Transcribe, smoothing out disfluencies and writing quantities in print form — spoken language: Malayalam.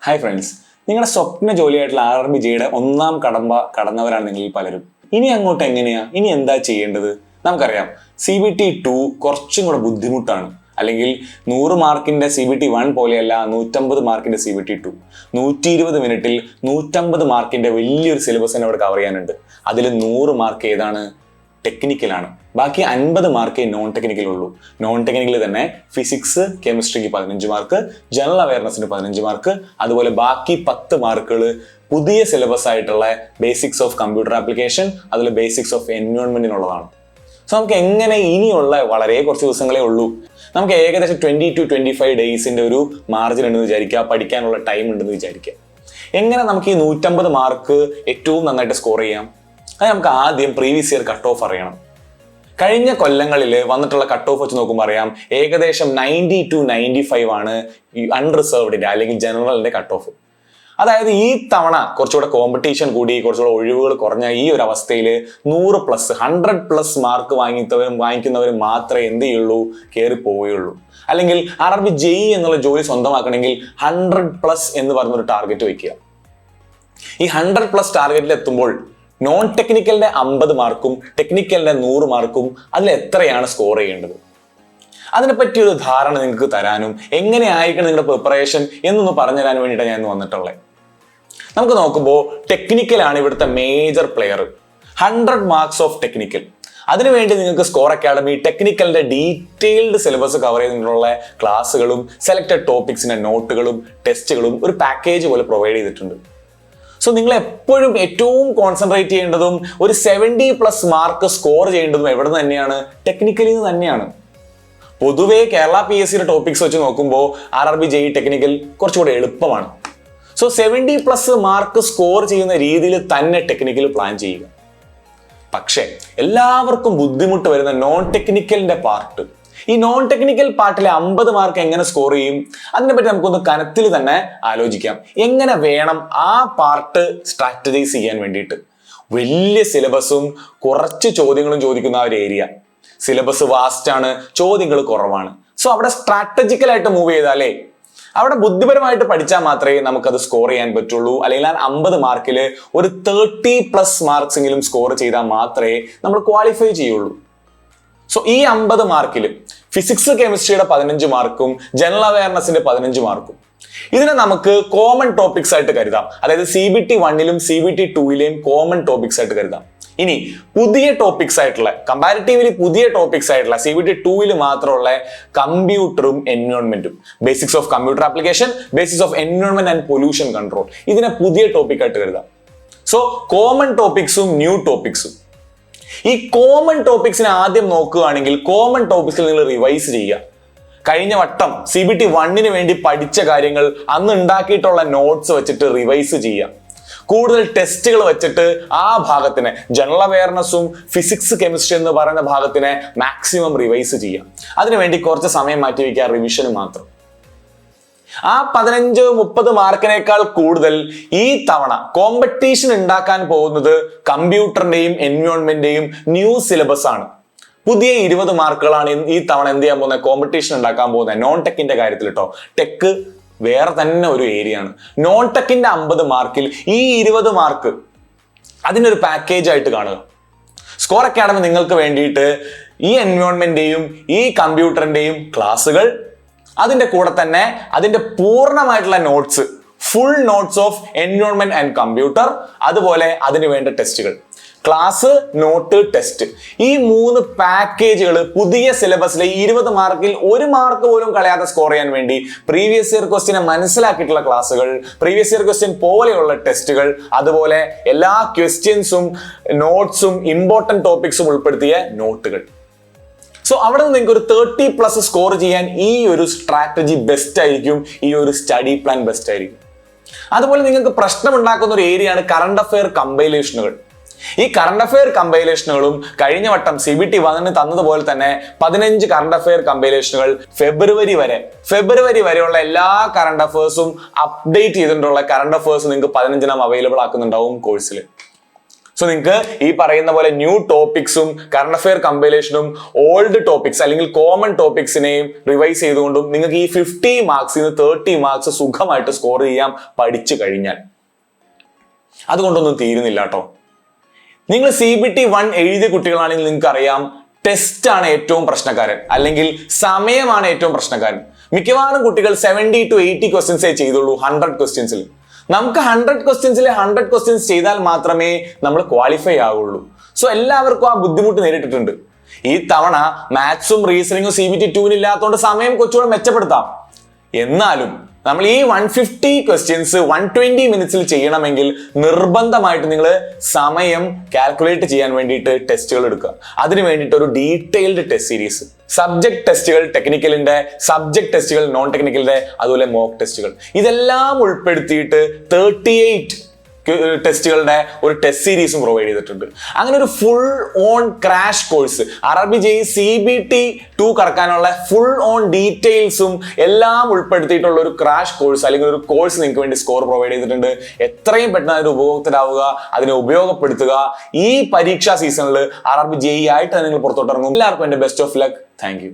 ഹായ് ഫ്രണ്ട്സ്, നിങ്ങളുടെ സ്വപ്ന ജോലിയായിട്ടുള്ള RRBJയുടെ ഒന്നാം കടമ്പ കടന്നവരാണ് നിങ്ങളിൽ പലരും. ഇനി അങ്ങോട്ട് എങ്ങനെയാ, ഇനി എന്താ ചെയ്യേണ്ടത്? നമുക്കറിയാം CBT2 കുറച്ചും കൂടെ ബുദ്ധിമുട്ടാണ്. അല്ലെങ്കിൽ 100 മാർക്കിന്റെ CBT1 പോലെയല്ല 150 മാർക്കിന്റെ CBT2. 120 മിനിറ്റിൽ 150 മാർക്കിന്റെ വലിയൊരു സിലബസ് തന്നെ അവിടെ കവർ ചെയ്യാനുണ്ട്. അതിൽ 100 മാർക്ക് ഏതാണ്? ടെക്നിക്കലാണ്. ബാക്കി 50 മാർക്കേ നോൺ ടെക്നിക്കൽ ഉള്ളൂ. നോൺ ടെക്നിക്കൽ തന്നെ ഫിസിക്സ്, കെമിസ്ട്രിക്ക് 15 മാർക്ക്, ജനറൽ അവയർനെസ്സിന് 15 മാർക്ക്, അതുപോലെ ബാക്കി 10 മാർക്കുകൾ പുതിയ സിലബസ് ആയിട്ടുള്ള ബേസിക്സ് ഓഫ് കമ്പ്യൂട്ടർ ആപ്ലിക്കേഷൻ, അതിൽ ബേസിക്സ് ഓഫ് എൻവയോൺമെന്റിനുള്ളതാണ്. സോ നമുക്ക് എങ്ങനെ ഇനിയുള്ള വളരെ കുറച്ച് ദിവസങ്ങളേ ഉള്ളൂ, നമുക്ക് ഏകദേശം 20 to 25 ഡേയ്സിന്റെ ഒരു മാർജിൻ ഉണ്ടെന്ന് വിചാരിക്കുക, പഠിക്കാനുള്ള ടൈം ഉണ്ടെന്ന് വിചാരിക്കുക. എങ്ങനെ നമുക്ക് ഈ 150 മാർക്ക് ഏറ്റവും നന്നായിട്ട് സ്കോർ ചെയ്യാം? അത് നമുക്ക് ആദ്യം പ്രീവിയസ് ഇയർ കട്ട് ഓഫ് അറിയണം. കഴിഞ്ഞ കൊല്ലങ്ങളിൽ വന്നിട്ടുള്ള കട്ട് ഓഫ് വെച്ച് നോക്കുമ്പോൾ അറിയാം, ഏകദേശം 90 to 95 ആണ് ഈ അൺറിസർവ്ഡിന്റെ അല്ലെങ്കിൽ ജനറലിന്റെ കട്ട് ഓഫ്. അതായത് ഈ തവണ കുറച്ചുകൂടെ കോമ്പറ്റീഷൻ കൂടി, കുറച്ചുകൂടെ ഒഴിവുകൾ കുറഞ്ഞ ഈ ഒരു അവസ്ഥയിൽ 100+ മാർക്ക് വാങ്ങിക്കുന്നവർ മാത്രമേ എന്ത് ചെയ്യുള്ളൂ, കയറി പോവുകയുള്ളൂ. അല്ലെങ്കിൽ RRBJ എന്നുള്ള ജോലി സ്വന്തമാക്കണമെങ്കിൽ 100+ എന്ന് പറഞ്ഞൊരു ടാർഗറ്റ് വെക്കുക. ഈ 100+ ടാർഗറ്റിൽ എത്തുമ്പോൾ നോൺ ടെക്നിക്കലിന്റെ 50 മാർക്കും ടെക്നിക്കലിന്റെ 100 മാർക്കും അതിൽ എത്രയാണ് സ്കോർ ചെയ്യേണ്ടത്, അതിനെപ്പറ്റി ഒരു ധാരണ നിങ്ങൾക്ക് തരാനും എങ്ങനെയായിരിക്കണം നിങ്ങളുടെ പ്രിപ്പറേഷൻ എന്നൊന്ന് പറഞ്ഞുതരാൻ വേണ്ടിയിട്ടാണ് ഞാൻ വന്നിട്ടുള്ളത്. നമുക്ക് നോക്കുമ്പോൾ ടെക്നിക്കലാണ് ഇവിടുത്തെ major player. 100 marks of technical. അതിനുവേണ്ടി നിങ്ങൾക്ക് സ്കോർ അക്കാഡമി ടെക്നിക്കലിന്റെ ഡീറ്റെയിൽഡ് സിലബസ് കവർ ചെയ്തിട്ടുള്ള ക്ലാസ്സുകളും സെലക്ടഡ് ടോപ്പിക്സിന്റെ നോട്ടുകളും ടെസ്റ്റുകളും ഒരു പാക്കേജ് പോലെ പ്രൊവൈഡ് ചെയ്തിട്ടുണ്ട്. സോ നിങ്ങൾ എപ്പോഴും ഏറ്റവും കോൺസെൻട്രേറ്റ് ചെയ്യേണ്ടതും ഒരു 70+ മാർക്ക് സ്കോർ ചെയ്യേണ്ടതും എവിടെ നിന്ന് തന്നെയാണ്? ടെക്നിക്കലിൽ നിന്ന് തന്നെയാണ്. പൊതുവേ കേരള PSCയുടെ ടോപ്പിക്സ് വെച്ച് നോക്കുമ്പോൾ RRBJ ടെക്നിക്കൽ കുറച്ചുകൂടെ എളുപ്പമാണ്. സോ 70+ മാർക്ക് സ്കോർ ചെയ്യുന്ന രീതിയിൽ തന്നെ ടെക്നിക്കൽ പ്ലാൻ ചെയ്യുക. പക്ഷേ എല്ലാവർക്കും ബുദ്ധിമുട്ട് വരുന്ന നോൺ ടെക്നിക്കലിന്റെ പാർട്ട്, ഈ നോൺ ടെക്നിക്കൽ പാർട്ടിലെ 50 മാർക്ക് എങ്ങനെ സ്കോർ ചെയ്യും? അതിനെപ്പറ്റി നമുക്കൊന്ന് കനത്തിൽ തന്നെ ആലോചിക്കാം. എങ്ങനെ വേണം ആ പാർട്ട് സ്ട്രാറ്റജൈസ് ചെയ്യാൻ വേണ്ടിയിട്ട്? വലിയ സിലബസും കുറച്ച് ചോദ്യങ്ങളും ചോദിക്കുന്ന ആ ഒരു ഏരിയ. സിലബസ് വാസ്റ്റ് ആണ്, ചോദ്യങ്ങൾ കുറവാണ്. സോ അവിടെ സ്ട്രാറ്റജിക്കലായിട്ട് മൂവ് ചെയ്താലേ, അവിടെ ബുദ്ധിപരമായിട്ട് പഠിച്ചാൽ മാത്രമേ നമുക്കത് സ്കോർ ചെയ്യാൻ പറ്റുള്ളൂ. അല്ലെങ്കിൽ ആ 50 മാർക്കിൽ ഒരു 30+ മാർക്സ് എങ്കിലും സ്കോർ ചെയ്താൽ മാത്രമേ നമ്മൾ ക്വാളിഫൈ ചെയ്യുള്ളൂ. സോ ഈ 50 മാർക്കിൽ ഫിസിക്സ് കെമിസ്ട്രിയുടെ 15 മാർക്കും ജനറൽ അവയർനെസിന്റെ 15 മാർക്കും ഇതിനെ നമുക്ക് കോമൺ ടോപ്പിക്സ് ആയിട്ട് കരുതാം. അതായത് CBT1ലും CBT2ലെയും കോമൺ ടോപ്പിക്സ് ആയിട്ട് കരുതാം. ഇനി പുതിയ ടോപ്പിക്സ് ആയിട്ടുള്ള, കമ്പാരിറ്റീവ്ലി പുതിയ ടോപ്പിക്സ് ആയിട്ടുള്ള CBT2ൽ മാത്രമുള്ള കമ്പ്യൂട്ടറും എൻവയോൺമെന്റും, basics of computer application, basics of environment and pollution control, ഇതിനെ പുതിയ ടോപ്പിക് ആയിട്ട് കരുതാം. സോ കോമൺ ടോപ്പിക്സും ന്യൂ ടോപ്പിക്സും. ഈ കോമൺ ടോപ്പിക്സിനെ ആദ്യം നോക്കുകയാണെങ്കിൽ കോമൺ ടോപ്പിക്സിൽ നിങ്ങൾ റിവൈസ് ചെയ്യുക. കഴിഞ്ഞ വട്ടം CBT1ന് വേണ്ടി പഠിച്ച കാര്യങ്ങൾ അന്ന് ഉണ്ടാക്കിയിട്ടുള്ള നോട്ട്സ് വെച്ചിട്ട് റിവൈസ് ചെയ്യുക. കൂടുതൽ ടെസ്റ്റുകൾ വെച്ചിട്ട് ആ ഭാഗത്തിനെ, ജനറൽ അവയർനെസ്സും ഫിസിക്സ് കെമിസ്ട്രി എന്ന് പറയുന്ന ഭാഗത്തിനെ മാക്സിമം റിവൈസ് ചെയ്യുക. അതിനുവേണ്ടി കുറച്ച് സമയം മാറ്റി വയ്ക്കുക, റിവിഷന് മാത്രം. ആ 15-30 മാർക്കിനേക്കാൾ കൂടുതൽ ഈ തവണ കോമ്പറ്റീഷൻ ഉണ്ടാക്കാൻ പോകുന്നത് കമ്പ്യൂട്ടറിന്റെയും എൻവയോൺമെന്റിന്റെയും ന്യൂ സിലബസ് ആണ്. പുതിയ 20 മാർക്കുകളാണ് ഈ തവണ എന്ത് ചെയ്യാൻ പോകുന്നത്, കോമ്പറ്റീഷൻ ഉണ്ടാക്കാൻ പോകുന്നത്. നോൺ ടെക്കിന്റെ കാര്യത്തിൽ കേട്ടോ, ടെക്ക് വേറെ തന്നെ ഒരു ഏരിയ ആണ്. നോൺ ടെക്കിന്റെ 50 മാർക്കിൽ ഈ 20 മാർക്ക് അതിനൊരു പാക്കേജ് ആയിട്ട് കാണുക. സ്കോർ അക്കാഡമി നിങ്ങൾക്ക് വേണ്ടിയിട്ട് ഈ എൻവയോൺമെന്റിന്റെയും ഈ കമ്പ്യൂട്ടറിന്റെയും ക്ലാസ്സുകൾ, അതിന്റെ കൂടെ തന്നെ അതിന്റെ പൂർണ്ണമായിട്ടുള്ള notes, full notes of environment and computer, അതുപോലെ അതിന് വേണ്ട ടെസ്റ്റുകൾ, ക്ലാസ്, നോട്ട്, ടെസ്റ്റ്, ഈ 3 പാക്കേജുകൾ പുതിയ സിലബസിലെ 20 മാർക്കിൽ 1 മാർക്ക് പോലും കളയാതെ സ്കോർ ചെയ്യാൻ വേണ്ടി പ്രീവിയസ് ഇയർ ക്വസ്റ്റ്യനെ മനസ്സിലാക്കിയിട്ടുള്ള ക്ലാസ്സുകൾ, പ്രീവിയസ് ഇയർ ക്വസ്റ്റ്യൻ പോലെയുള്ള ടെസ്റ്റുകൾ, അതുപോലെ എല്ലാ ക്വസ്റ്റ്യൻസും നോട്ട്സും ഇമ്പോർട്ടന്റ് ടോപ്പിക്സും ഉൾപ്പെടുത്തിയ നോട്ടുകൾ. സോ അവിടെ നിന്ന് നിങ്ങൾക്ക് ഒരു 30+ സ്കോർ ചെയ്യാൻ ഈ ഒരു സ്ട്രാറ്റജി ബെസ്റ്റ് ആയിരിക്കും, ഈ ഒരു സ്റ്റഡി പ്ലാൻ ബെസ്റ്റ് ആയിരിക്കും. അതുപോലെ നിങ്ങൾക്ക് പ്രശ്നം ഉണ്ടാക്കുന്ന ഒരു ഏരിയയാണ് കറണ്ട് അഫെയർ കമ്പൈലേഷനുകൾ. ഈ കറണ്ട് അഫെയർ കമ്പൈലേഷനുകളും കഴിഞ്ഞ വട്ടം CBT1ന് തന്നതുപോലെ തന്നെ 15 കറണ്ട് അഫെയർ കമ്പൈലേഷനുകൾ ഫെബ്രുവരി വരെയുള്ള എല്ലാ കറണ്ട് അഫേഴ്സും അപ്ഡേറ്റ് ചെയ്തിട്ടുള്ള കറണ്ട് അഫേഴ്സ് നിങ്ങൾക്ക് 15 അവൈലബിൾ ആക്കുന്നുണ്ടാവും കോഴ്സിൽ. സോ നിങ്ങൾക്ക് ഈ പറയുന്ന പോലെ ന്യൂ ടോപ്പിക്സും കറണ്ട് അഫെയർ കമ്പൈലേഷനും ഓൾഡ് ടോപ്പിക്സ് അല്ലെങ്കിൽ കോമൺ ടോപ്പിക്സിനെയും റിവൈസ് ചെയ്തുകൊണ്ടും നിങ്ങൾക്ക് ഈ 50 മാർക്സിന് 30 മാർക്സ് സുഖമായിട്ട് സ്കോർ ചെയ്യാൻ പഠിച്ചു കഴിഞ്ഞാൽ അതുകൊണ്ടൊന്നും തീരുന്നില്ല കേട്ടോ. നിങ്ങൾ CBT 1 എഴുതിയ കുട്ടികളാണെങ്കിൽ നിങ്ങൾക്ക് അറിയാം, ടെസ്റ്റ് ആണ് ഏറ്റവും പ്രശ്നക്കാരൻ, അല്ലെങ്കിൽ സമയമാണ് ഏറ്റവും പ്രശ്നക്കാരൻ. മിക്കവാറും കുട്ടികൾ 70 to 80 ക്വസ്റ്റ്യൻസേ ചെയ്തുള്ളൂ 100 ക്വസ്റ്റ്യൻസിൽ. നമുക്ക് 100 ക്വസ്റ്റ്യൻസിൽ 100 ക്വസ്റ്റ്യൻസ് ചെയ്താൽ മാത്രമേ നമ്മൾ ക്വാളിഫൈ ആവുള്ളൂ. സോ എല്ലാവർക്കും ആ ബുദ്ധിമുട്ട് നേരിട്ടിട്ടുണ്ട്. ഈ തവണ മാത്സും റീസണിങ്ങും CBT 2 ഇല്ലാത്തതുകൊണ്ട് സമയം കുറച്ചുകൂടെ മെച്ചപ്പെടുത്താം. എന്നാലും നമ്മൾ ഈ 150 ക്വസ്റ്റ്യൻസ് 120 മിനിറ്റ്സിൽ ചെയ്യണമെങ്കിൽ നിർബന്ധമായിട്ട് നിങ്ങൾ സമയം കാൽക്കുലേറ്റ് ചെയ്യാൻ വേണ്ടിയിട്ട് ടെസ്റ്റുകൾ എടുക്കുക. അതിന് വേണ്ടിയിട്ട് ഒരു ഡീറ്റെയിൽഡ് ടെസ്റ്റ് സീരീസ്, സബ്ജക്ട് ടെസ്റ്റുകൾ ടെക്നിക്കലിന്റെ, സബ്ജക്ട് ടെസ്റ്റുകൾ നോൺ ടെക്നിക്കലിന്റെ, അതുപോലെ മോക്ക് ടെസ്റ്റുകൾ, ഇതെല്ലാം ഉൾപ്പെടുത്തിയിട്ട് 38 ടെസ്റ്റുകളുടെ ഒരു ടെസ്റ്റ് സീരീസും പ്രൊവൈഡ് ചെയ്തിട്ടുണ്ട്. അങ്ങനെ ഒരു full on crash course RRB JEE CBT 2 കടക്കാനുള്ള ഫുൾ ഓൺ ഡീറ്റെയിൽസും എല്ലാം ഉൾപ്പെടുത്തിയിട്ടുള്ള ഒരു ക്രാഷ് കോഴ്സ് അല്ലെങ്കിൽ ഒരു കോഴ്സ് നിങ്ങൾക്ക് വേണ്ടി സ്കോർ പ്രൊവൈഡ് ചെയ്തിട്ടുണ്ട്. എത്രയും പെട്ടെന്ന് അതിന് ഉപഭോക്തരാവുക, അതിനെ ഉപയോഗപ്പെടുത്തുക. ഈ പരീക്ഷാ സീസണിൽ RRB JEE ആയിട്ട് നിങ്ങൾ പുറത്തോട്ട് ഇറങ്ങും. എല്ലാവർക്കും എൻ്റെ best of luck. Thank you.